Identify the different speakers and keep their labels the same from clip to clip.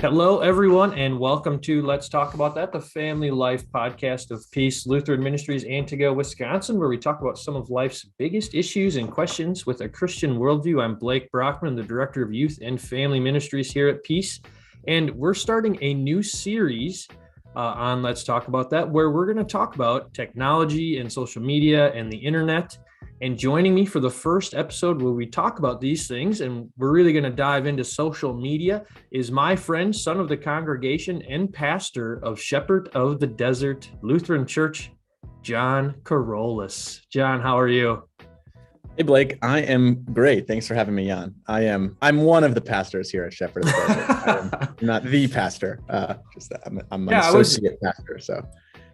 Speaker 1: Hello, everyone, and welcome to Let's Talk About That, the family life podcast of Peace Lutheran Ministries, Antigo, Wisconsin, where we talk about some of life's biggest issues and questions with a Christian worldview. I'm Blake Brockman, the Director of Youth and Family Ministries here at Peace, and we're starting a new series on Let's Talk About That, where we're going to talk about technology and social media and the internet. And joining me for the first episode where we talk about these things, and we're really going to dive into social media, is my friend, son of the congregation, and pastor of Shepherd of the Desert Lutheran Church, John Karolus. John, how are you?
Speaker 2: Hey, Blake, I am great. Thanks for having me on. I'm one of the pastors here at Shepherd of the Desert. I'm not the pastor, I'm an associate pastor. So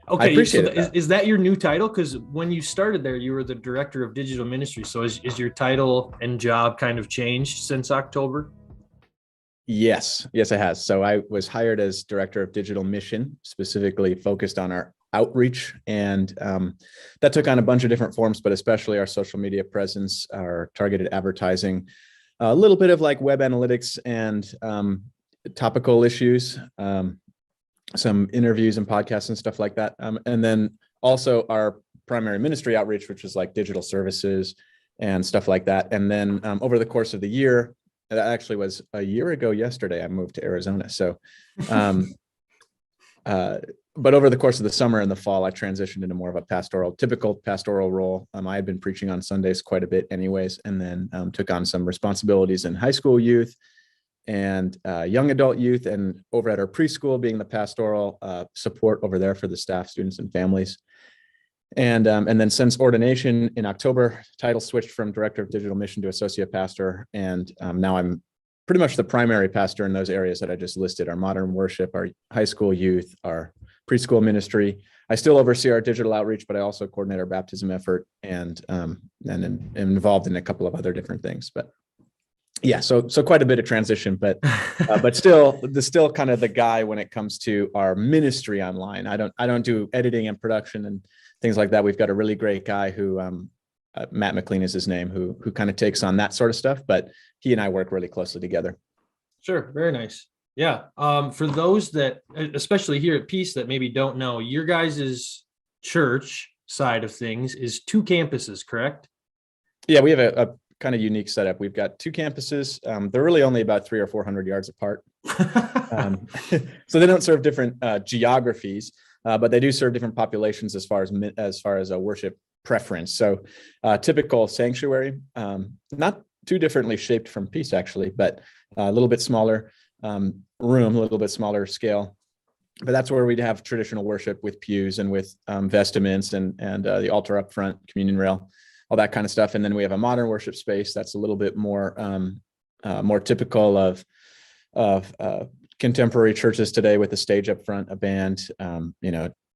Speaker 1: okay,
Speaker 2: I appreciate
Speaker 1: it. Is that your new title? Because when you started there, you were the director of digital ministry. So is your title and job kind of changed since October?
Speaker 2: Yes, it has. So I was hired as director of digital mission, specifically focused on our outreach. And that took on a bunch of different forms, but especially our social media presence, our targeted advertising, a little bit of like web analytics and topical issues, some interviews and podcasts and stuff like that. And then also our primary ministry outreach, which is like digital services and stuff like that. And then over the course of the year, that actually was a year ago yesterday, I moved to Arizona. So, but over the course of the summer and the fall, I transitioned into more of a typical pastoral role. I had been preaching on Sundays quite a bit anyways, and then took on some responsibilities in high school youth and young adult youth, and over at our preschool, being the pastoral support over there for the staff, students, and families. And then since ordination in October, title switched from director of digital mission to associate pastor. And now I'm pretty much the primary pastor in those areas that I just listed: our modern worship, our high school youth, our preschool ministry. I still oversee our digital outreach, but I also coordinate our baptism effort and am involved in a couple of other different things. But yeah, so quite a bit of transition, but still kind of the guy when it comes to our ministry online. I don't do editing and production and things like that. We've got a really great guy who Matt McLean is his name, who kind of takes on that sort of stuff, but he and I work really closely together.
Speaker 1: Sure. Very nice. Yeah. For those that, especially here at Peace, that maybe don't know, your guys' church side of things is 2 campuses, correct?
Speaker 2: Yeah, we have a kind of unique setup. We've got 2 campuses. They're really only about 300 or 400 yards apart. So they don't serve different geographies, but they do serve different populations as far as a worship preference. So typical sanctuary, not too differently shaped from Peace actually, but a little bit smaller room, a little bit smaller scale. But that's where we'd have traditional worship with pews and with vestments and the altar up front, communion rail, all that kind of stuff. And then we have a modern worship space that's a little bit more typical of contemporary churches today, with a stage up front, a band,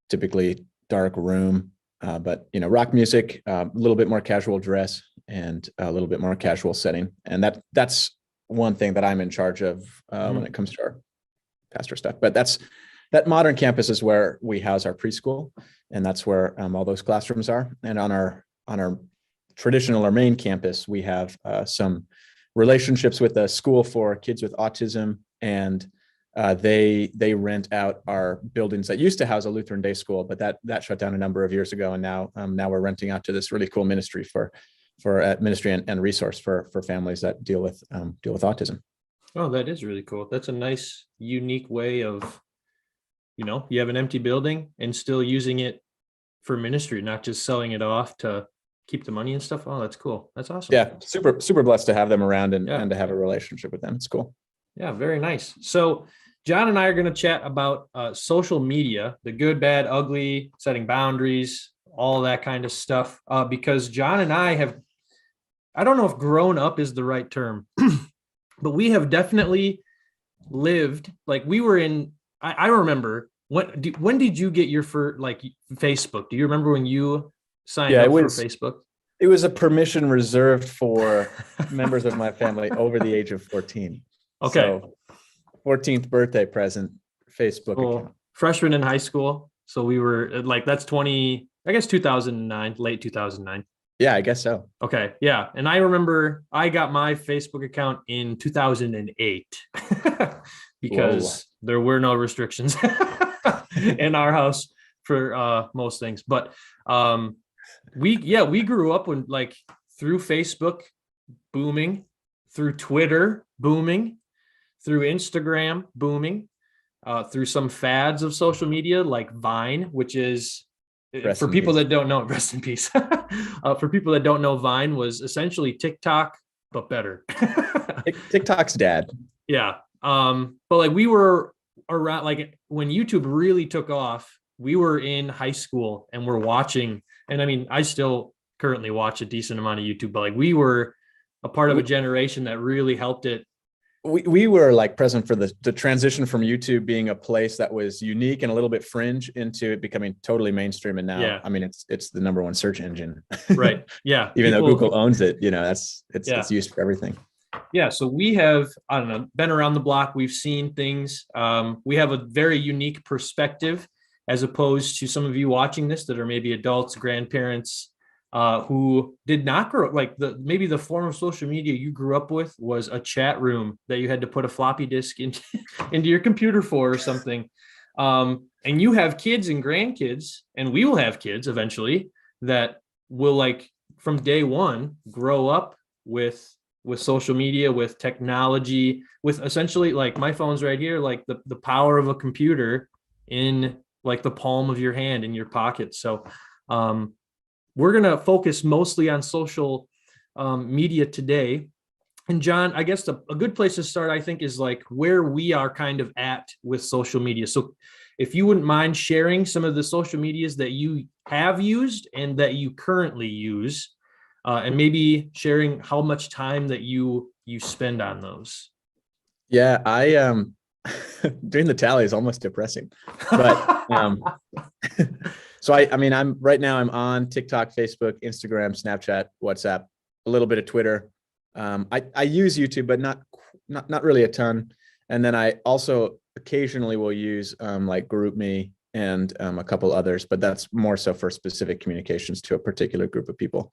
Speaker 2: typically dark room, but rock music, a little bit more casual dress, and a little bit more casual setting. And that's one thing that I'm in charge of when it comes to our pastor stuff. But that modern campus is where we house our preschool, and that's where all those classrooms are. And on our traditional or main campus, we have some relationships with a school for kids with autism, and they rent out our buildings that used to house a Lutheran day school, but that shut down a number of years ago. And now we're renting out to this really cool ministry for ministry and resource for families that deal with autism.
Speaker 1: Oh, that is really cool. That's a nice, unique way of, you have an empty building and still using it for ministry, not just selling it off to keep the money and stuff. Oh, that's cool. That's awesome.
Speaker 2: Yeah. Super blessed to have them around and to have a relationship with them. It's cool.
Speaker 1: Yeah. Very nice. So John and I are going to chat about social media, the good, bad, ugly, setting boundaries, all that kind of stuff. Because John and I don't know if grown up is the right term, but we have definitely lived, like we were in, I remember, when did you get your first, like, Facebook? Do you remember when you signed up for Facebook?
Speaker 2: It was a permission reserved for members of my family over the age of 14.
Speaker 1: Okay.
Speaker 2: So 14th birthday present, Facebook account.
Speaker 1: Freshman in high school. So we were like, that's 2009, late 2009.
Speaker 2: Yeah, I guess so.
Speaker 1: Okay. Yeah. And I remember I got my Facebook account in 2008
Speaker 2: Whoa.
Speaker 1: because there were no restrictions in our house for most things. But we grew up when like through Facebook booming, through Twitter booming, through Instagram booming, through some fads of social media like Vine, which is
Speaker 2: Rest
Speaker 1: for
Speaker 2: in
Speaker 1: people
Speaker 2: peace.
Speaker 1: that don't know, rest in peace. For people that don't know, Vine was essentially TikTok, but better.
Speaker 2: TikTok's dad.
Speaker 1: Yeah. But like we were around, like when YouTube really took off, we were in high school and we're watching. And I mean, I still currently watch a decent amount of YouTube, but like we were a part of a generation that really helped it.
Speaker 2: We were like present for the transition from YouTube being a place that was unique and a little bit fringe into it becoming totally mainstream. And now,
Speaker 1: Yeah.
Speaker 2: I mean, it's the number one search engine.
Speaker 1: Right. Yeah.
Speaker 2: Even though Google owns it, you know, it's used for everything.
Speaker 1: Yeah. So we have, I don't know, been around the block. We've seen things. We have a very unique perspective as opposed to some of you watching this that are maybe adults, grandparents, who did not grow like maybe the form of social media you grew up with was a chat room that you had to put a floppy disk into your computer for or something. And you have kids and grandkids, and we will have kids eventually that will like from day one grow up with social media, with technology, with essentially like my phone's right here, like the power of a computer in like the palm of your hand in your pocket. So we're going to focus mostly on social media today. And John, I guess a good place to start, I think, is like where we are kind of at with social media. So if you wouldn't mind sharing some of the social medias that you have used and that you currently use, and maybe sharing how much time that you spend on those.
Speaker 2: Yeah, I doing the tally is almost depressing, but so I mean, I'm on TikTok, Facebook, Instagram, Snapchat, WhatsApp, a little bit of Twitter. I use YouTube, but not really a ton. And then I also occasionally will use like GroupMe and a couple others, but that's more so for specific communications to a particular group of people.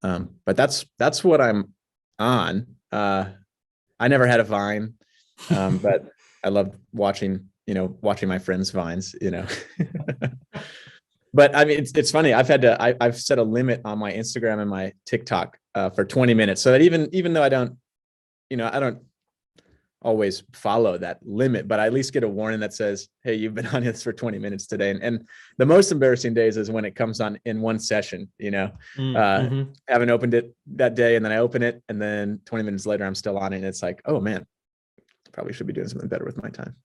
Speaker 2: But that's what I'm on. I never had a Vine, but I love watching my friends' Vines, you know. But I mean, it's funny. I've set a limit on my Instagram and my TikTok for 20 minutes, so that even though I don't always follow that limit, but I at least get a warning that says, hey, you've been on this for 20 minutes today. And the most embarrassing days is when it comes on in one session, you know, haven't opened it that day. And then I open it and then 20 minutes later, I'm still on it. And it's like, oh man, probably should be doing something better with my time.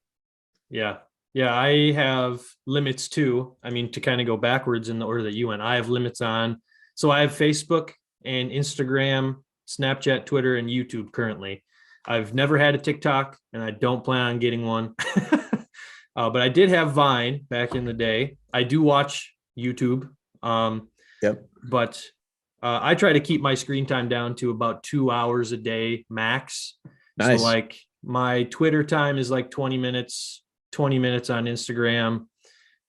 Speaker 1: Yeah. Yeah. I have limits too. I mean, to kind of go backwards in the order that you went, I have limits on. So I have Facebook and Instagram, Snapchat, Twitter, and YouTube currently. I've never had a TikTok and I don't plan on getting one. But I did have Vine back in the day. I do watch YouTube.
Speaker 2: Yep.
Speaker 1: But I try to keep my screen time down to about 2 hours a day max.
Speaker 2: Nice.
Speaker 1: So like my Twitter time is like 20 minutes on Instagram,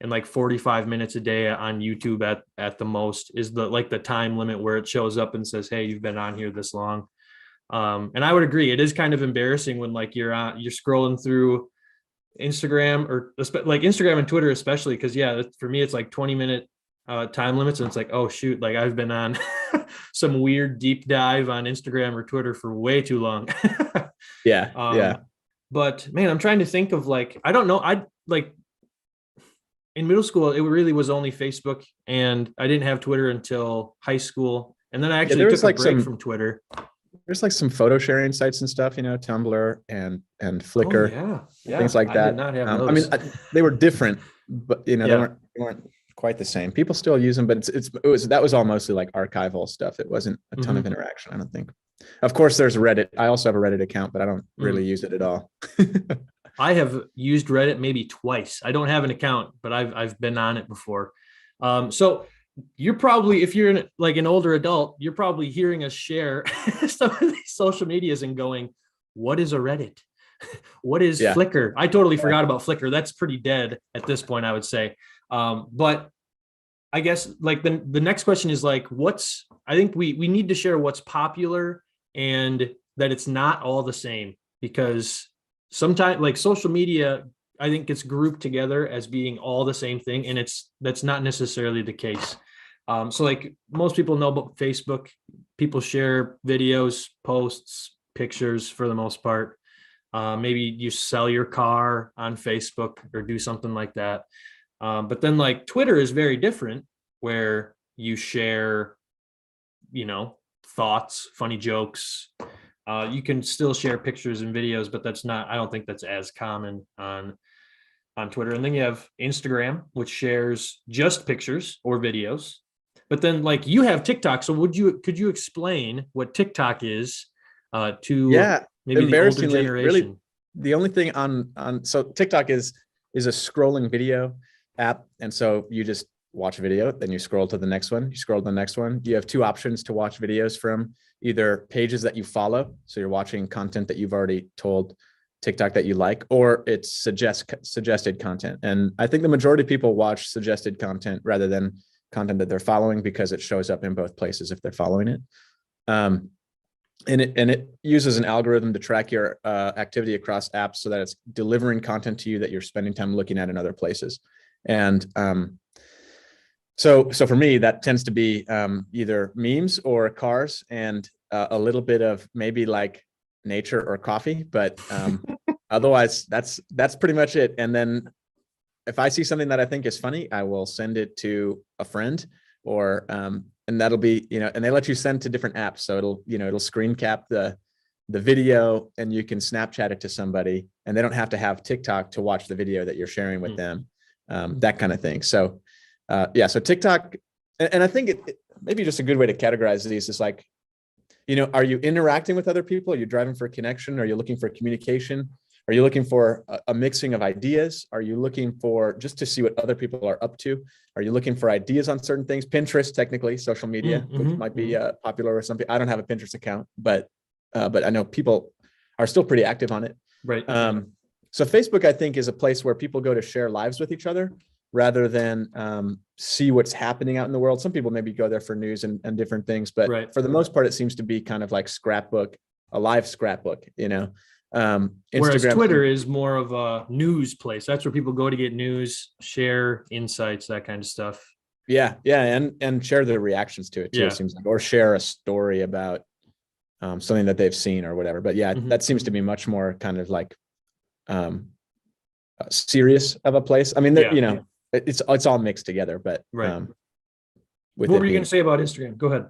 Speaker 1: and like 45 minutes a day on YouTube at the most is the time limit where it shows up and says, hey, you've been on here this long. And I would agree. It is kind of embarrassing when like you're scrolling through Instagram or like Instagram and Twitter, especially because for me, it's like 20-minute time limits. And it's like, oh shoot, like I've been on some weird deep dive on Instagram or Twitter for way too long.
Speaker 2: Yeah.
Speaker 1: But man, I'm trying to think of like, I don't know. I like in middle school, it really was only Facebook, and I didn't have Twitter until high school. And then I actually took a break from Twitter.
Speaker 2: There's like some photo sharing sites and stuff, you know, Tumblr and Flickr, things like that.
Speaker 1: I did not have those.
Speaker 2: I mean, they were different, but you know, they weren't quite the same. People still use them, but that was all mostly like archival stuff. It wasn't a ton of interaction, I don't think. Of course, there's Reddit. I also have a Reddit account, but I don't really use it at all.
Speaker 1: I have used Reddit maybe twice. I don't have an account, but I've been on it before. So you're probably, if you're an older adult, you're probably hearing us share some of these social medias and going, what is a Reddit? What is Flickr? I totally forgot about Flickr. That's pretty dead at this point, I would say. But I guess like the next question is like, what's I think we need to share what's popular and that it's not all the same, because sometimes like social media, I think it's grouped together as being all the same thing, and that's not necessarily the case. So like most people know about Facebook, people share videos, posts, pictures for the most part. Maybe you sell your car on Facebook or do something like that. But then like Twitter is very different, where you share, thoughts, funny jokes. You can still share pictures and videos, but I don't think that's as common on Twitter. And then you have Instagram, which shares just pictures or videos. But then like you have TikTok. So could you explain what TikTok is to maybe the older generation?
Speaker 2: Really, the only thing so TikTok is a scrolling video app. And so you just watch a video, then you scroll to the next one, you scroll to the next one. You have two options to watch videos from: either pages that you follow, so you're watching content that you've already told TikTok that you like, or it's suggested content. And I think the majority of people watch suggested content rather than content that they're following, because it shows up in both places if they're following it. And it uses an algorithm to track your activity across apps so that it's delivering content to you that you're spending time looking at in other places. And so for me, that tends to be either memes or cars and a little bit of maybe like nature or coffee, but otherwise that's pretty much it. And then if I see something that I think is funny, I will send it to a friend, or and that'll be, and they let you send to different apps. So it'll screen cap the video, and you can Snapchat it to somebody, and they don't have to have TikTok to watch the video that you're sharing with them, that kind of thing. So so TikTok, and I think it maybe just a good way to categorize these is like, are you interacting with other people? Are you driving for a connection? Are you looking for communication? Are you looking for a mixing of ideas? Are you looking for just to see what other people are up to? Are you looking for ideas on certain things? Pinterest, technically, social media, which might be popular or something. I don't have a Pinterest account, but I know people are still pretty active on it.
Speaker 1: Right.
Speaker 2: So Facebook, I think, is a place where people go to share lives with each other rather than see what's happening out in the world. Some people maybe go there for news and different things, but for the most part, it seems to be kind of like a live scrapbook,
Speaker 1: Whereas Twitter is more of a news place. That's where people go to get news, share insights, that kind of stuff.
Speaker 2: Yeah. And share their reactions to it too, it seems like, or share a story about something that they've seen or whatever. But that seems to be much more kind of like serious of a place. I mean, it's all mixed together, but
Speaker 1: what were you going to say about Instagram? Go ahead.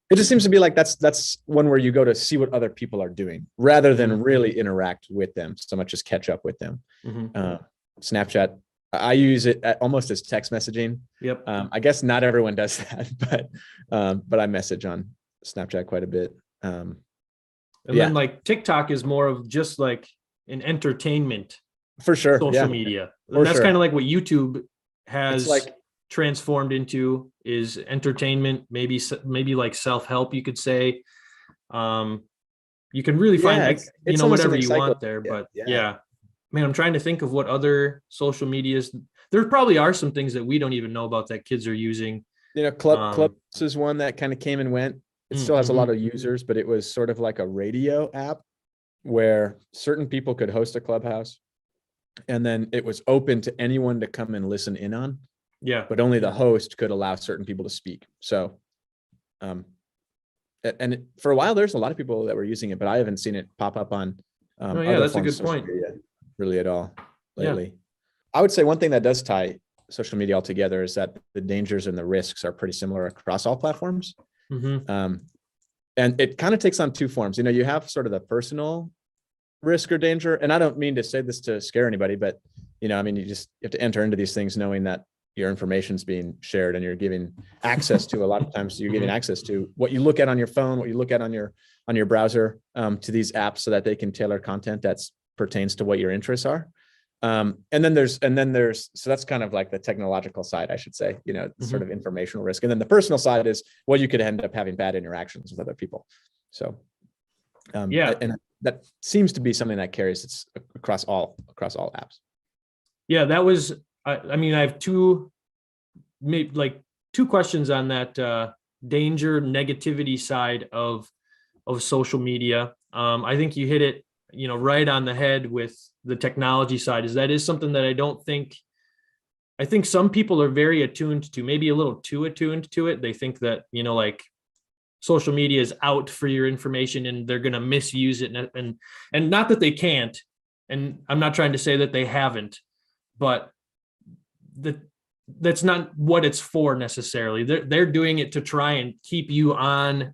Speaker 2: It just seems to be like that's one where you go to see what other people are doing rather than really interact with them so much as catch up with them. Snapchat, I use it almost as text messaging.
Speaker 1: Yep.
Speaker 2: I guess not everyone does that, but I message on Snapchat quite a bit.
Speaker 1: And then like TikTok is more of just like an entertainment
Speaker 2: for sure
Speaker 1: social media. That's kind of like what YouTube has transformed into, is entertainment, maybe like self-help, you could say. You can really find whatever you want there, but man, I'm trying to think of what other social medias. There probably are some things that we don't even know about that kids are using.
Speaker 2: Clubhouse is one that kind of came and went. It still has a lot of users, but it was sort of like a radio app where certain people could host a Clubhouse, and then it was open to anyone to come and listen in on.
Speaker 1: Yeah.
Speaker 2: But only the host could allow certain people to speak. So, for a while, there's a lot of people that were using it, but I haven't seen it pop up on
Speaker 1: that's a good point.
Speaker 2: Really at all lately. Yeah. I would say one thing that does tie social media all together is that the dangers and the risks are pretty similar across all platforms. And it kind of takes on two forms. You have sort of the personal risk or danger, and I don't mean to say this to scare anybody, but you have to enter into these things knowing that your information is being shared, and you're giving access to, a lot of times you're giving access to what you look at on your phone, what you look at on your browser, to these apps so that they can tailor content that pertains to what your interests are. And then there's so that's kind of like the technological side, I should say, sort of informational risk. And then the personal side is, well, you could end up having bad interactions with other people. So and that seems to be something that carries it's across all apps.
Speaker 1: Yeah, that was, I have two questions on that danger, negativity side of social media. I think you hit it, right on the head with the technology side. That is something that I think some people are very attuned to, maybe a little too attuned to it. They think that, like social media is out for your information and they're going to misuse it. And not that they can't. And I'm not trying to say that they haven't, but that's not what it's for necessarily. They're doing it to try and keep you on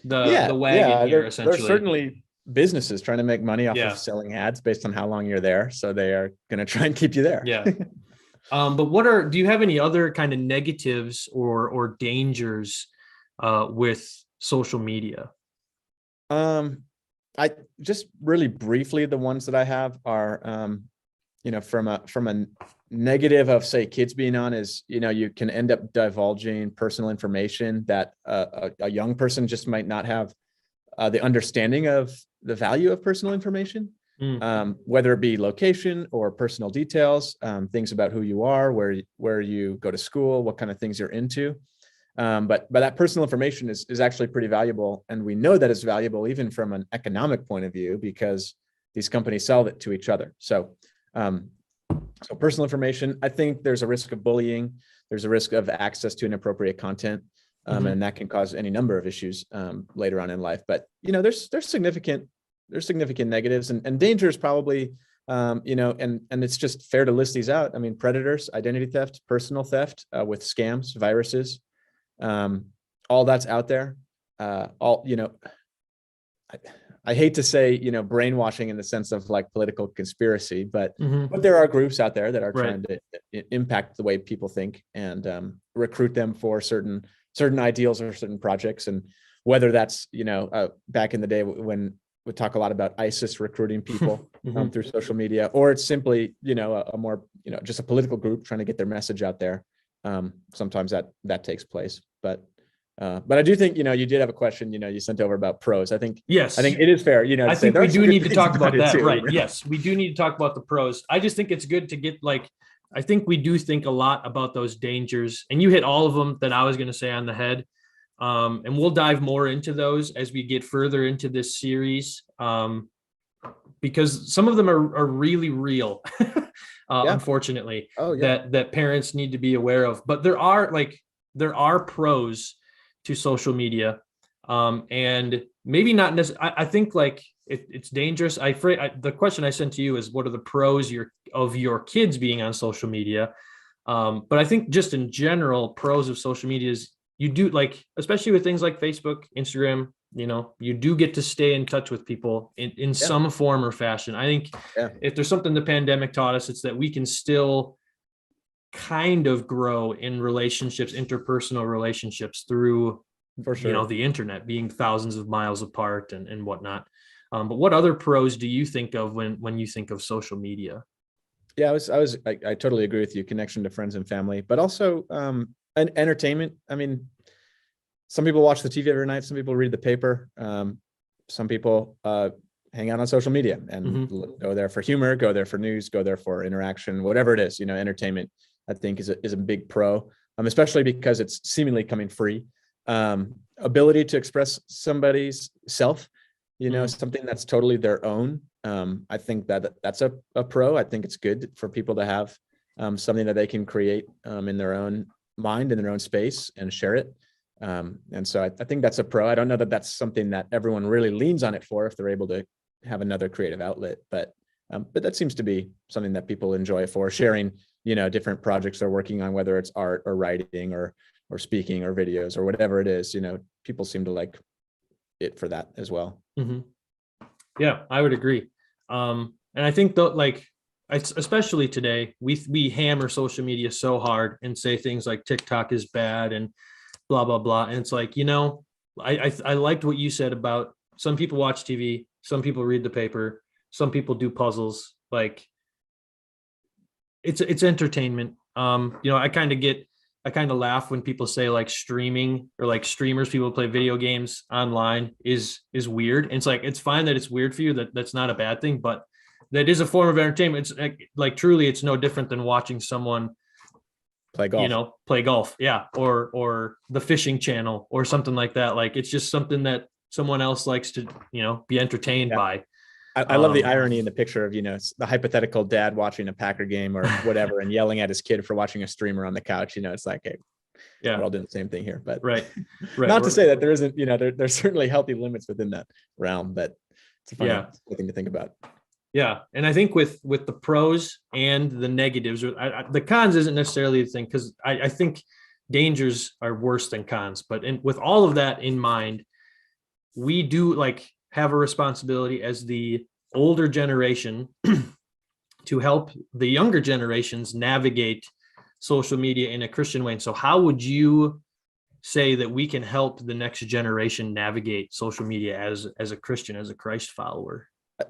Speaker 1: the wagon here, essentially.
Speaker 2: There's certainly businesses trying to make money off
Speaker 1: Yeah.
Speaker 2: of selling ads based on how long you're there. So they are going to try and keep you there.
Speaker 1: Yeah. But do you have any other kind of negatives or dangers with social media?
Speaker 2: I just really briefly, the ones that I have are, from a negative of, say, kids being on is, you can end up divulging personal information that a young person just might not have the understanding of the value of personal information. Whether it be location or personal details, things about who you are, where you go to school, what kind of things you're into. But that personal information is actually pretty valuable. And we know that it's valuable even from an economic point of view, because these companies sell it to each other. So personal information, I think there's a risk of bullying. There's a risk of access to inappropriate content. And that can cause any number of issues later on in life. But, there's significant negatives, and danger is probably, and it's just fair to list these out. I mean, predators, identity theft, personal theft with scams, viruses, all that's out there. I hate to say, brainwashing in the sense of like political conspiracy, but there are groups out there that are trying to impact the way people think and recruit them for certain ideals or certain projects. And whether that's, back in the day when we talk a lot about ISIS recruiting people through social media, or it's simply, a more, just a political group trying to get their message out there. Sometimes that takes place, but I do think, you did have a question, you sent over about pros. I think it is fair,
Speaker 1: I think we do need to talk about that.
Speaker 2: Too,
Speaker 1: right. Yes, we do need to talk about the pros. I just think it's good to get I think we do think a lot about those dangers, and you hit all of them that I was going to say on the head. And we'll dive more into those as we get further into this series, because some of them are really real, unfortunately, that parents need to be aware of. But there are pros to social media, and maybe not necessarily. I think it's dangerous. The question I sent to you is, what are the pros of your kids being on social media? But I think just in general, pros of social media is, you do, especially with things like Facebook, Instagram, you do get to stay in touch with people in some form or fashion. I think if there's something the pandemic taught us, it's that we can still kind of grow in relationships, interpersonal relationships through, the internet, being thousands of miles apart and whatnot. But what other pros do you think of when you think of social media?
Speaker 2: Yeah, I totally agree with you. Connection to friends and family, but also, and entertainment. I mean, some people watch the TV every night. Some people read the paper. Some people hang out on social media and go there for humor, go there for news, go there for interaction, whatever it is. Entertainment, I think, is a big pro, especially because it's seemingly coming free. Ability to express somebody's self, something that's totally their own. I think that's a pro. I think it's good for people to have something that they can create in their own mind, in their own space, and share it. And so I think that's a pro. I don't know that that's something that everyone really leans on it for, if they're able to have another creative outlet, but that seems to be something that people enjoy it for, sharing, different projects they're working on, whether it's art or writing or speaking or videos or whatever it is. People seem to like it for that as well.
Speaker 1: Yeah, I would agree. And I think especially today, we hammer social media so hard and say things like TikTok is bad and blah, blah, blah. And it's like, I liked what you said about some people watch TV, some people read the paper, some people do puzzles. It's entertainment. I kind of laugh when people say streaming or streamers, people play video games online is weird. And it's fine that it's weird for you. That's not a bad thing, but that is a form of entertainment. It's truly, it's no different than watching someone
Speaker 2: play golf.
Speaker 1: Play golf. Yeah. Or the fishing channel or something like that. Like, it's just something that someone else likes to, be entertained by.
Speaker 2: I love the irony in the picture of, the hypothetical dad watching a Packer game or whatever and yelling at his kid for watching a streamer on the couch. It's like, hey,
Speaker 1: yeah,
Speaker 2: we're all doing the same thing here. But
Speaker 1: right.
Speaker 2: Not to say that there isn't, there's certainly healthy limits within that realm, but it's a funny thing to think about.
Speaker 1: Yeah. And I think with the pros and the negatives, the cons isn't necessarily the thing, because I think dangers are worse than cons. But with all of that in mind, we do have a responsibility as the older generation to help the younger generations navigate social media in a Christian way. And so how would you say that we can help the next generation navigate social media as a Christian, as a Christ follower?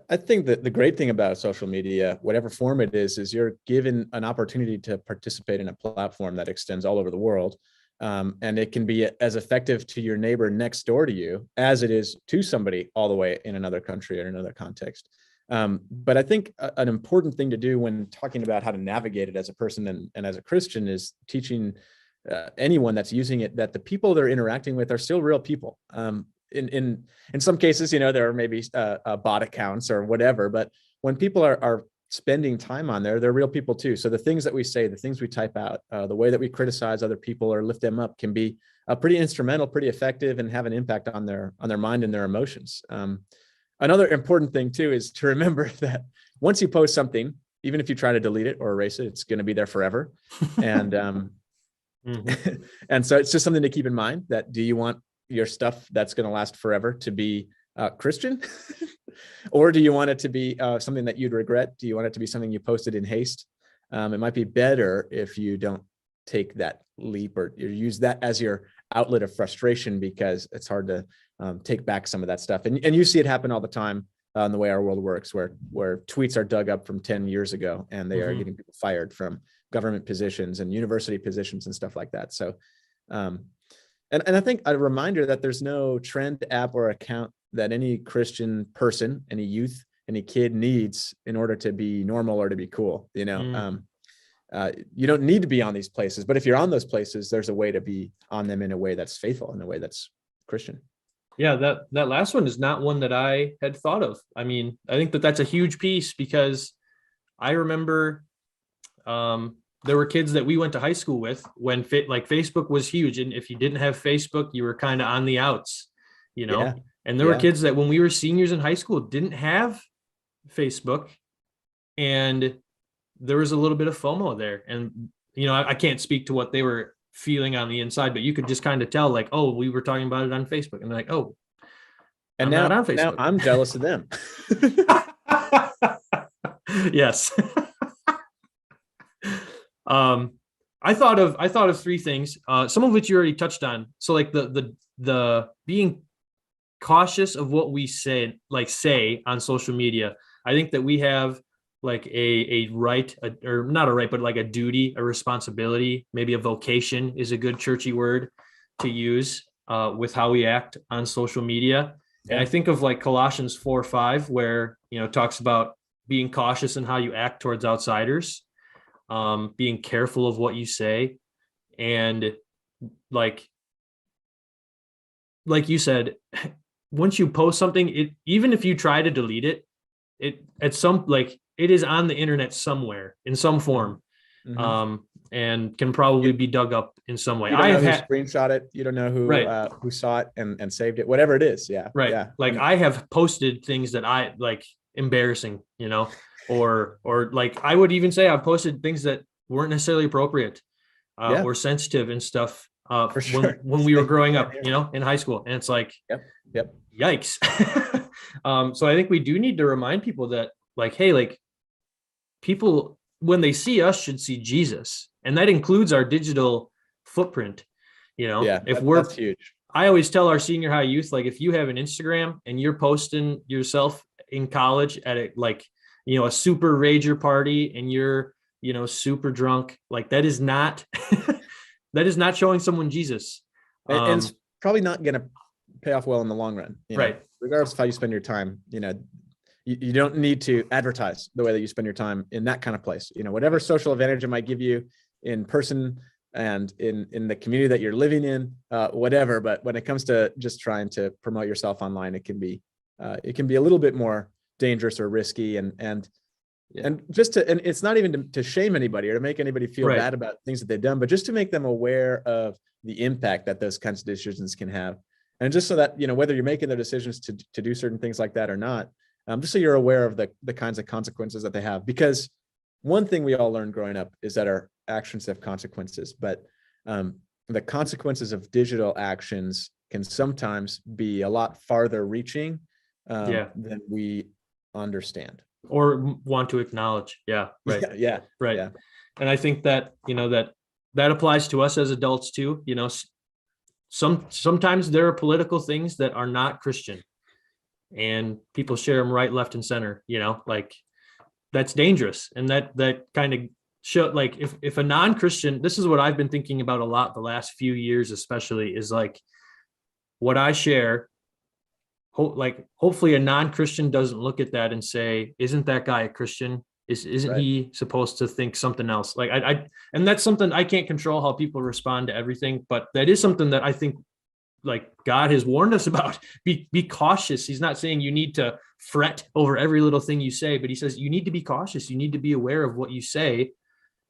Speaker 2: I think that the great thing about social media, whatever form it is you're given an opportunity to participate in a platform that extends all over the world. And it can be as effective to your neighbor next door to you as it is to somebody all the way in another country or in another context. But I think an important thing to do when talking about how to navigate it as a person and as a Christian is teaching anyone that's using it that the people they're interacting with are still real people. In some cases, there are maybe bot accounts or whatever, but when people are spending time on there, they're real people too. So the things that we say, the things we type out, the way that we criticize other people or lift them up can be pretty instrumental, pretty effective, and have an impact on their mind and their emotions. Another important thing too is to remember that once you post something, even if you try to delete it or erase it, it's going to be there forever. And and so it's just something to keep in mind, that do you want your stuff that's going to last forever to be Christian? Or do you want it to be something that you'd regret? Do you want it to be something you posted in haste? It might be better if you don't take that leap or you use that as your outlet of frustration, because it's hard to take back some of that stuff. And you see it happen all the time in the way our world works, where tweets are dug up from 10 years ago and they are getting people fired from government positions and university positions and stuff like that. So, and I think a reminder that there's no trend, app, or account that any Christian person, any youth, any kid needs in order to be normal or to be cool. You don't need to be on these places, but if you're on those places, there's a way to be on them in a way that's faithful, in a way that's Christian. Yeah,
Speaker 1: that last one is not one that I had thought of. I mean, I think that's a huge piece, because I remember there were kids that we went to high school with when Facebook was huge. And if you didn't have Facebook, you were kind of on the outs,
Speaker 2: Yeah.
Speaker 1: And there were kids that when we were seniors in high school didn't have Facebook, and there was a little bit of FOMO there. And, I can't speak to what they were feeling on the inside, but you could just kind of tell, oh, we were talking about it on Facebook, and they're like, oh,
Speaker 2: and now I'm jealous of them.
Speaker 1: Yes. I thought of three things, some of which you already touched on. So the being cautious of what we say on social media. I think that we have a right, or not a right, but a duty, a responsibility, maybe a vocation is a good churchy word to use with how we act on social media. Yeah. And I think of Colossians 4:5, where, talks about being cautious in how you act towards outsiders, being careful of what you say. And like you said, once you post something, even if you try to delete it, it is on the internet somewhere in some form, and can probably be dug up in some way.
Speaker 2: You don't know who screenshot it. You don't know who saw it and saved it, whatever it is. Yeah.
Speaker 1: Right.
Speaker 2: Yeah.
Speaker 1: I have posted things that I embarrassing, or I would even say I've posted things that weren't necessarily appropriate or sensitive and stuff
Speaker 2: For sure.
Speaker 1: when we were growing up, in high school. And it's
Speaker 2: Yep.
Speaker 1: Yikes. So I think we do need to remind people that hey, people, when they see us, should see Jesus. And that includes our digital footprint.
Speaker 2: That's huge.
Speaker 1: I always tell our senior high youth, if you have an Instagram and you're posting yourself in college at a super rager party and you're, super drunk, that is not, that is not showing someone Jesus.
Speaker 2: And it's probably not going to pay off well in the long run.
Speaker 1: Right.
Speaker 2: Regardless of how you spend your time, you don't need to advertise the way that you spend your time in that kind of place. Whatever social advantage it might give you in person, and in the community that you're living in, whatever. But when it comes to just trying to promote yourself online, it can be a little bit more dangerous or risky, and it's not even to shame anybody or to make anybody feel bad about things that they've done, but just to make them aware of the impact that those kinds of decisions can have. And just so that, whether you're making the decisions to do certain things like that or not, just so you're aware of the kinds of consequences that they have. Because one thing we all learned growing up is that our actions have consequences, but the consequences of digital actions can sometimes be a lot farther reaching than we understand
Speaker 1: or want to acknowledge. Yeah. Right.
Speaker 2: Yeah.
Speaker 1: Right.
Speaker 2: Yeah.
Speaker 1: And I think that, that applies to us as adults too. Sometimes there are political things that are not Christian, and people share them right, left, and center, like that's dangerous. And that kind of show, like if a non-Christian, this is what I've been thinking about a lot the last few years, especially, is like what I share, hopefully a non-Christian doesn't look at that and say, isn't that guy a Christian? Isn't he supposed to think something else? Like and that's something I can't control, how people respond to everything, but that is something that I think like God has warned us about. Be cautious. He's not saying you need to fret over every little thing you say, but he says you need to be cautious. You need to be aware of what you say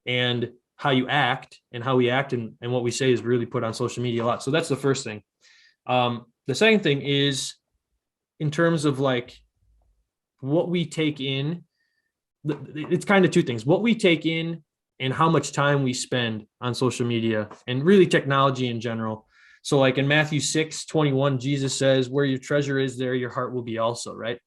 Speaker 1: and how you act, and how we act and what we say is really put on social media a lot. So that's the first thing. The second thing is in terms of like what we take in, it's kind of two things: what we take in and how much time we spend on social media and really technology in general. So like in Matthew 6:21, Jesus says, where your treasure is, there your heart will be also, right?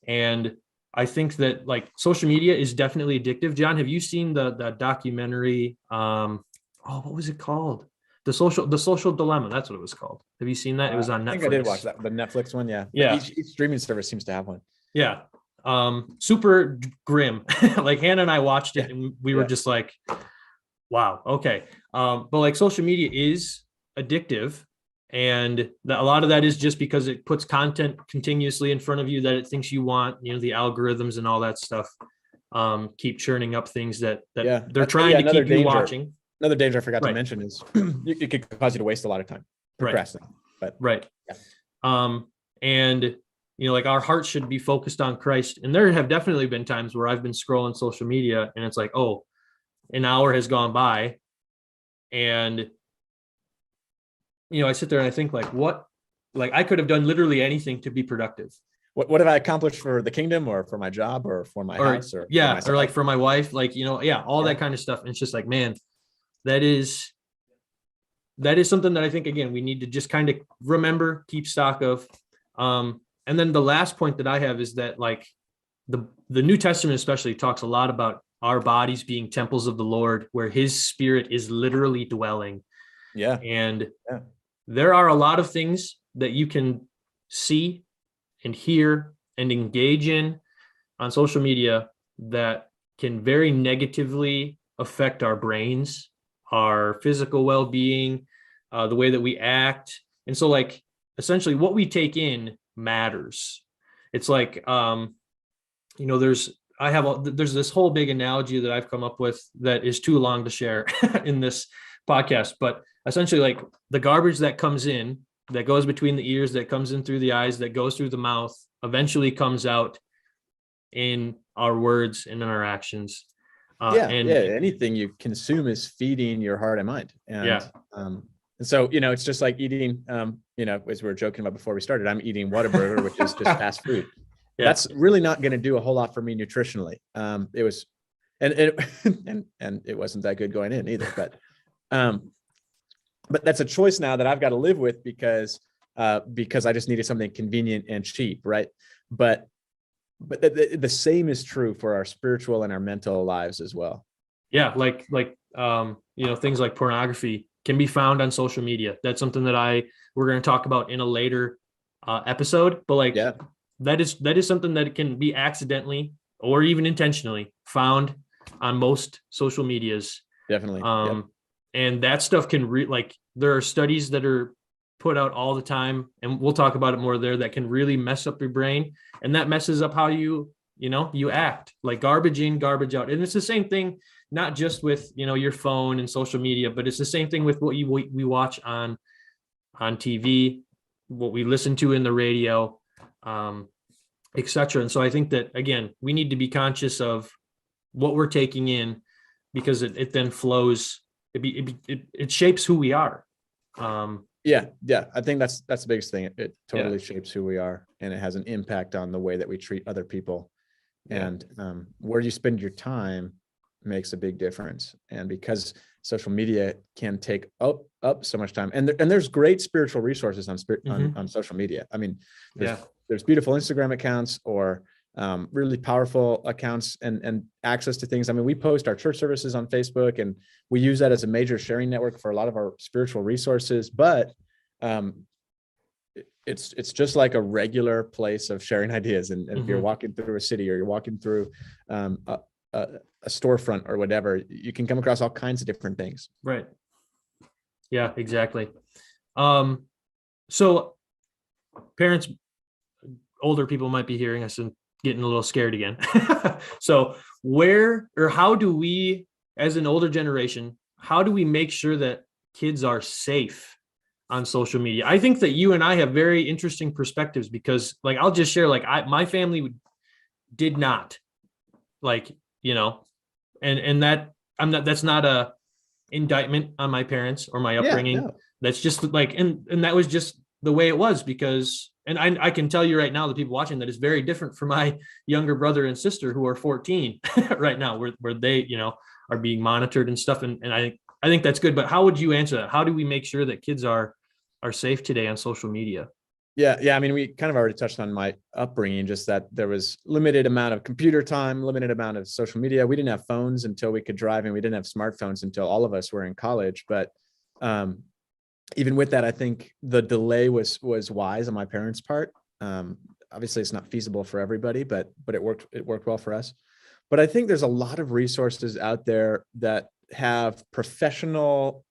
Speaker 1: And I think that like social media is definitely addictive. John, have you seen the documentary? What was it called? The social dilemma. That's what it was called. Have you seen that? It was on Netflix.
Speaker 2: I think I did watch that, the Netflix one. Yeah.
Speaker 1: Yeah.
Speaker 2: Each streaming service seems to have one.
Speaker 1: Yeah. Super grim. Like Hannah and I watched it and we were just like, wow. Okay. But like social media is addictive, and a lot of that is just because it puts content continuously in front of you that it thinks you want. The algorithms and all that stuff keep churning up things that they're trying to keep you watching.
Speaker 2: Another danger I forgot to mention is it could cause you to waste a lot of time procrastinating. But
Speaker 1: and like our heart should be focused on Christ. And there have definitely been times where I've been scrolling social media and it's like, oh, an hour has gone by, and I sit there and I think like, what, like I could have done literally anything to be productive.
Speaker 2: What have I accomplished for the kingdom or for my job or for my house or
Speaker 1: or like for my wife, like, all that kind of stuff. And it's just like, man, that is something that I think, again, we need to just kind of remember, keep stock of. And then the last point that I have is that like the New Testament especially talks a lot about our bodies being temples of the Lord, where his spirit is literally dwelling. Yeah. And there are a lot of things that you can see and hear and engage in on social media that can very negatively affect our brains, our physical well-being, the way that we act. And so like essentially what we take in matters. It's like, there's this whole big analogy that I've come up with that is too long to share in this podcast, but essentially like the garbage that comes in, that goes between the ears, that comes in through the eyes, that goes through the mouth, eventually comes out in our words and in our actions.
Speaker 2: Anything you consume is feeding your heart and mind. And so, it's just like eating, as we were joking about before we started, I'm eating Whataburger, which is just fast food. Yeah. That's really not going to do a whole lot for me nutritionally. It was, and it wasn't that good going in either, but that's a choice now that I've got to live with because I just needed something convenient and cheap. Right. But the same is true for our spiritual and our mental lives as well. Yeah. Like
Speaker 1: Things like pornography can be found on social media. That's something that we're going to talk about in a later episode, but that is something that can be accidentally or even intentionally found on most social medias.
Speaker 2: Definitely.
Speaker 1: And that stuff can there are studies that are put out all the time, and we'll talk about it more there, that can really mess up your brain, and that messes up how you act, like garbage in, garbage out. And it's the same thing, not just with, your phone and social media, but it's the same thing with what we watch on TV, what we listen to in the radio, et cetera. And so I think that, again, we need to be conscious of what we're taking in, because it then flows. It shapes who we are.
Speaker 2: Yeah. I think that's the biggest thing. It totally shapes who we are, and it has an impact on the way that we treat other people. And where you spend your time makes a big difference. And because social media can take up so much time, and there's great spiritual resources on social media. I mean, there's beautiful Instagram accounts, or really powerful accounts, and access to things. I mean, we post our church services on Facebook, and we use that as a major sharing network for a lot of our spiritual resources. But it's just like a regular place of sharing ideas. And if you're walking through a city, or you're walking through a storefront or whatever, you can come across all kinds of different things.
Speaker 1: Right. Yeah, exactly. So parents, older people might be hearing us and getting a little scared again. So how do we, as an older generation, how do we make sure that kids are safe on social media? I think that you and I have very interesting perspectives, because I'll just share, my family did not, and that that's not a indictment on my parents or my upbringing. No. That's just and that was just the way it was, because, and I can tell you right now, the people watching, that is very different for my younger brother and sister, who are 14 right now, where they, are being monitored and stuff. And I think that's good. But how would you answer that? How do we make sure that kids are safe today on social media?
Speaker 2: Yeah. I mean, we kind of already touched on my upbringing, just that there was limited amount of computer time, limited amount of social media. We didn't have phones until we could drive, and we didn't have smartphones until all of us were in college. But even with that, I think the delay was wise on my parents' part. Obviously, it's not feasible for everybody, but it worked well for us. But I think there's a lot of resources out there that have professional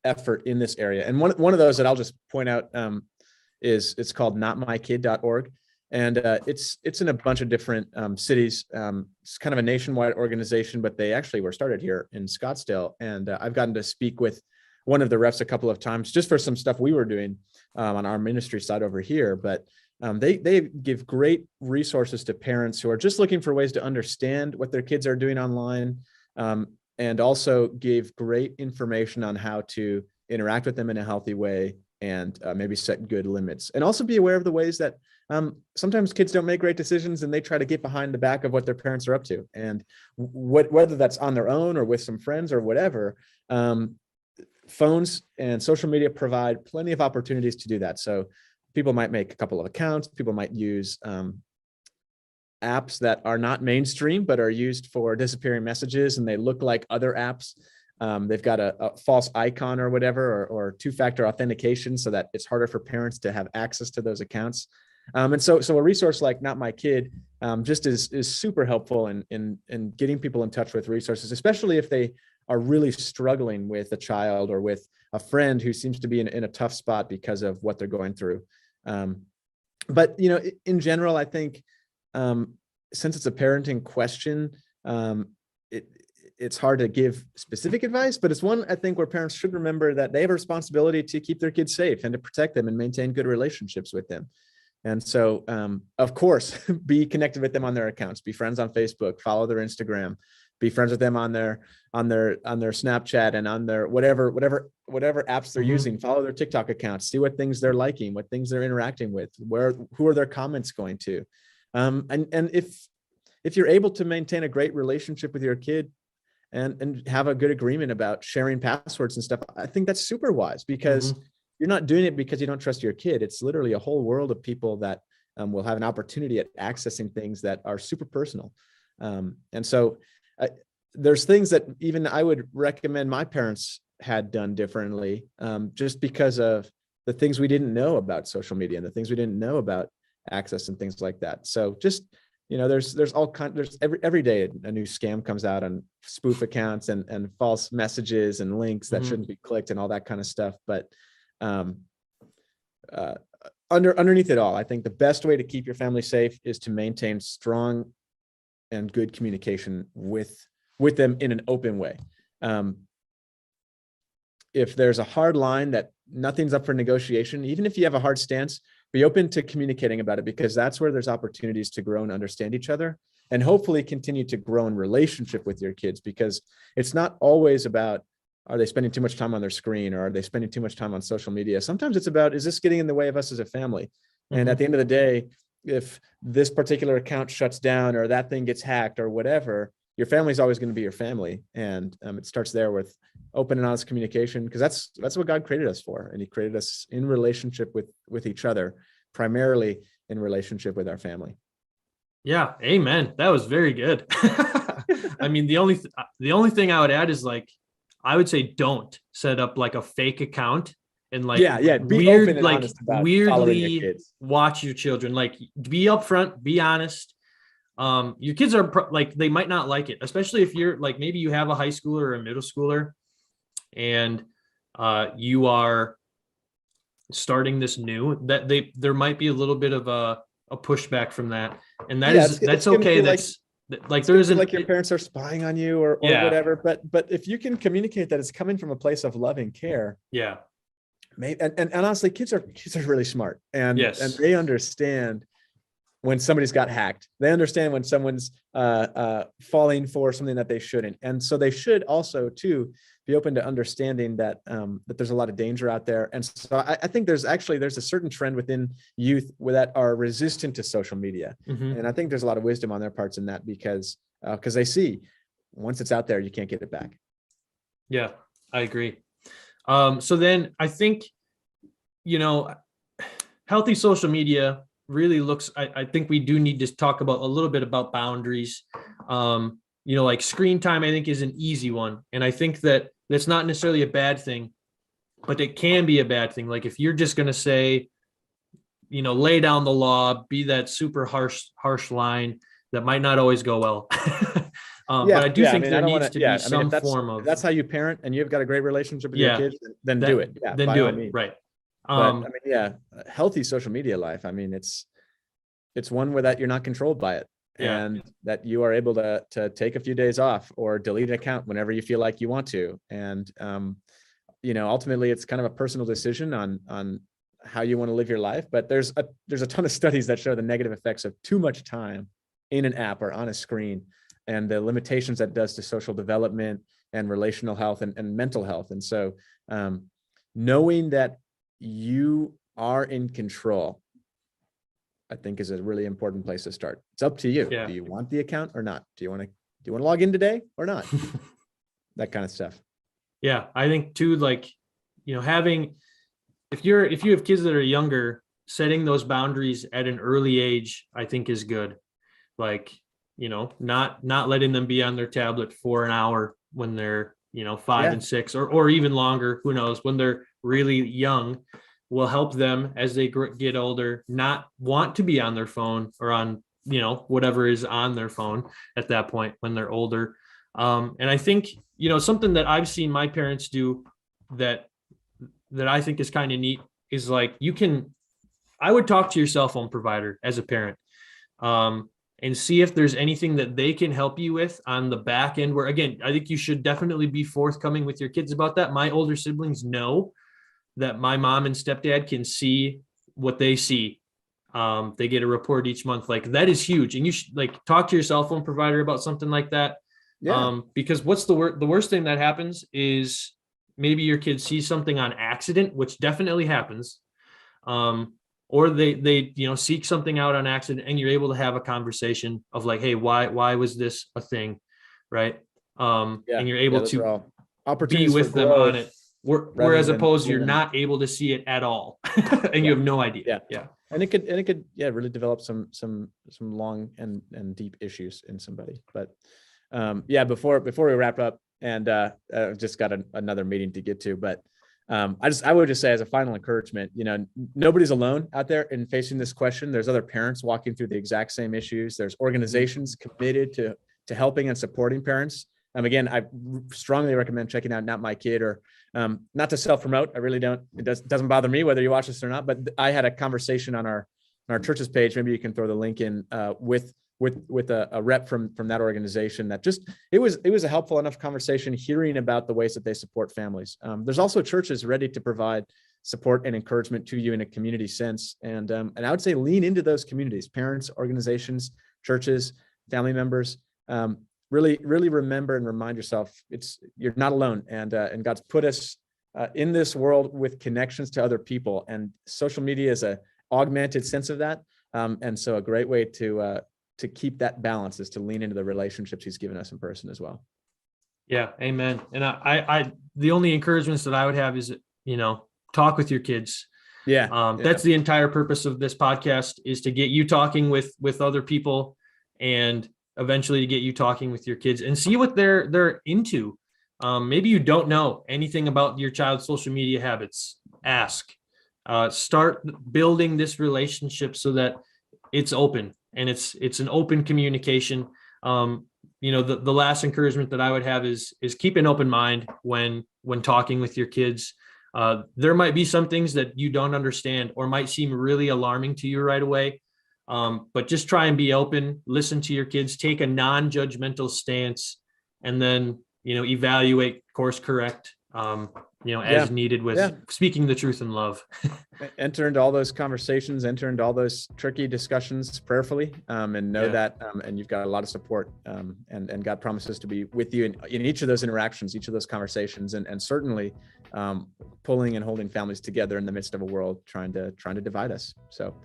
Speaker 2: effort in this area. And one of those that I'll just point out it's called notmykid.org. And it's in a bunch of different cities. It's kind of a nationwide organization, but they actually were started here in Scottsdale. And I've gotten to speak with one of the reps a couple of times, just for some stuff we were doing on our ministry side over here. But they give great resources to parents who are just looking for ways to understand what their kids are doing online, and also give great information on how to interact with them in a healthy way, and maybe set good limits, and also be aware of the ways that sometimes kids don't make great decisions, and they try to get behind the back of what their parents are up to. And whether that's on their own or with some friends or whatever, phones and social media provide plenty of opportunities to do that. So people might make a couple of accounts. People might use apps that are not mainstream, but are used for disappearing messages, and they look like other apps. They've got a false icon or whatever, or two-factor authentication, so that it's harder for parents to have access to those accounts. And so a resource like Not My Kid just is super helpful in getting people in touch with resources, especially if they are really struggling with a child or with a friend who seems to be in a tough spot because of what they're going through. But in general, I think since it's a parenting question, it's hard to give specific advice, but it's one, I think, where parents should remember that they have a responsibility to keep their kids safe and to protect them and maintain good relationships with them. And so, of course, be connected with them on their accounts, be friends on Facebook, follow their Instagram, be friends with them on their Snapchat, and on their whatever apps they're using. Follow their TikTok accounts, see what things they're liking, what things they're interacting with, who are their comments going to. And if you're able to maintain a great relationship with your kid and have a good agreement about sharing passwords and stuff, I think that's super wise, because you're not doing it because you don't trust your kid. It's literally a whole world of people that will have an opportunity at accessing things that are super personal. And so there's things that even I would recommend my parents had done differently, just because of the things we didn't know about social media and the things we didn't know about access and things like that. So just, there's all kinds, there's every day a new scam comes out on spoof accounts and false messages and links that shouldn't be clicked and all that kind of stuff. But underneath it all, I think the best way to keep your family safe is to maintain strong and good communication with with them in an open way. If there's a hard line that nothing's up for negotiation, even if you have a hard stance, be open to communicating about it, because that's where there's opportunities to grow and understand each other, and hopefully continue to grow in relationship with your kids, because it's not always about, are they spending too much time on their screen, or are they spending too much time on social media? Sometimes it's about, is this getting in the way of us as a family? And at the end of the day, if this particular account shuts down, or that thing gets hacked, or whatever, your family is always going to be your family. And it starts there with open and honest communication, because that's what God created us for. And he created us in relationship with each other, primarily in relationship with our family.
Speaker 1: Yeah. Amen. That was very good. I mean, the only thing I would add is, like, I would say don't set up like a fake account and like
Speaker 2: be open and honest about following your kids.
Speaker 1: Watch your children, like, be upfront, be honest. Your kids are like, they might not like it, especially if you're like, maybe you have a high schooler or a middle schooler, and you are starting this new, that there might be a little bit of a pushback from that, and that's okay. That's like there isn't
Speaker 2: like your parents are spying on you or whatever. But if you can communicate that it's coming from a place of love and care, maybe, and honestly, kids are really smart, and they understand when somebody's got hacked. They understand when someone's falling for something that they shouldn't. And so they should also too be open to understanding that that there's a lot of danger out there. And so I think there's a certain trend within youth that are resistant to social media. And I think there's a lot of wisdom on their parts in that, because they see once it's out there, you can't get it back.
Speaker 1: Yeah, I agree. So then I think, healthy social media really looks, I think we do need to talk about a little bit about boundaries. Like screen time, I think, is an easy one. And I think that that's not necessarily a bad thing, but it can be a bad thing. Like if you're just going to say, lay down the law, be that super harsh line, that might not always go well. But I do think there needs to be some form of.
Speaker 2: If that's how you parent and you've got a great relationship with your kids, then do it. Yeah,
Speaker 1: then do it. Right.
Speaker 2: But healthy social media life, I mean, it's one where that you're not controlled by it, and that you are able to take a few days off or delete an account whenever you feel like you want to. And, ultimately it's kind of a personal decision on how you want to live your life. But there's a ton of studies that show the negative effects of too much time in an app or on a screen, and the limitations that does to social development and relational health and mental health. And so knowing that you are in control, I think, is a really important place to start. It's up to you. Do you want the account or not? Do you want to log in today or not? That kind of stuff. Yeah.
Speaker 1: I think too, like, having, if you have kids that are younger, setting those boundaries at an early age, I think is good. Like, not letting them be on their tablet for an hour when they're, 5 and 6 or even longer, who knows, when they're really young, will help them as they get older, not want to be on their phone or on, whatever is on their phone at that point when they're older. And I think, something that I've seen my parents do that I think is kind of neat is, like, I would talk to your cell phone provider as a parent, and see if there's anything that they can help you with on the back end, where, again, I think you should definitely be forthcoming with your kids about that. My older siblings know that my mom and stepdad can see what they see. They get a report each month. Like, that is huge. And you should, like, talk to your cell phone provider about something like that. Because what's the worst thing that happens is maybe your kid sees something on accident, which definitely happens. Or they seek something out on accident, and you're able to have a conversation of, like, hey, why was this a thing? Right. And you're able to be with them on it. Whereas opposed, you're not able to see it at all, and you have no idea.
Speaker 2: And it could really develop some long and deep issues in somebody. But before we wrap up, and I've just got another meeting to get to, but I would just say, as a final encouragement, nobody's alone out there in facing this question. There's other parents walking through the exact same issues. There's organizations committed to helping and supporting parents. Again, I strongly recommend checking out Not My Kid, or not to self-promote. I really don't. It doesn't bother me whether you watch this or not. But I had a conversation on our church's page. Maybe you can throw the link in with with a rep from that organization that it was a helpful enough conversation, hearing about the ways that they support families. There's also churches ready to provide support and encouragement to you in a community sense. And I would say lean into those communities, parents, organizations, churches, family members. Really remember and remind yourself you're not alone, and God's put us in this world with connections to other people, and social media is a augmented sense of that. And so a great way to keep that balance is to lean into the relationships He's given us in person as well.
Speaker 1: Yeah, amen. And I the only encouragements that I would have is, talk with your kids. That's the entire purpose of this podcast, is to get you talking with other people, and eventually to get you talking with your kids and see what they're into. Maybe you don't know anything about your child's social media habits. Ask. Start building this relationship so that it's open and it's an open communication. The last encouragement that I would have is keep an open mind when talking with your kids. There might be some things that you don't understand or might seem really alarming to you right away. But just try and be open, listen to your kids, take a non-judgmental stance, and then, evaluate, course correct, as needed with speaking the truth in love.
Speaker 2: Enter into all those conversations, enter into all those tricky discussions prayerfully, and know that, and you've got a lot of support, and God promises to be with you in each of those interactions, each of those conversations, and certainly pulling and holding families together in the midst of a world trying to divide us. So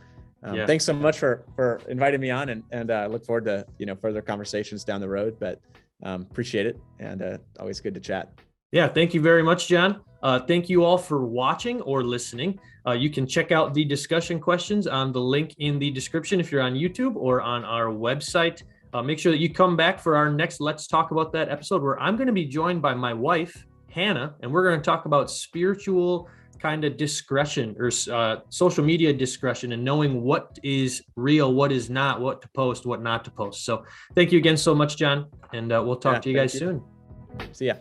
Speaker 2: thanks so much for inviting me on, and look forward to, further conversations down the road, but appreciate it, and always good to chat.
Speaker 1: Yeah, thank you very much, John. Thank you all for watching or listening. You can check out the discussion questions on the link in the description if you're on YouTube or on our website. Make sure that you come back for our next Let's Talk About That episode, where I'm going to be joined by my wife, Hannah, and we're going to talk about spiritual kind of discretion, or social media discretion, and knowing what is real, what is not, what to post, what not to post. So thank you again so much, John, and we'll talk to you guys soon.
Speaker 2: See ya.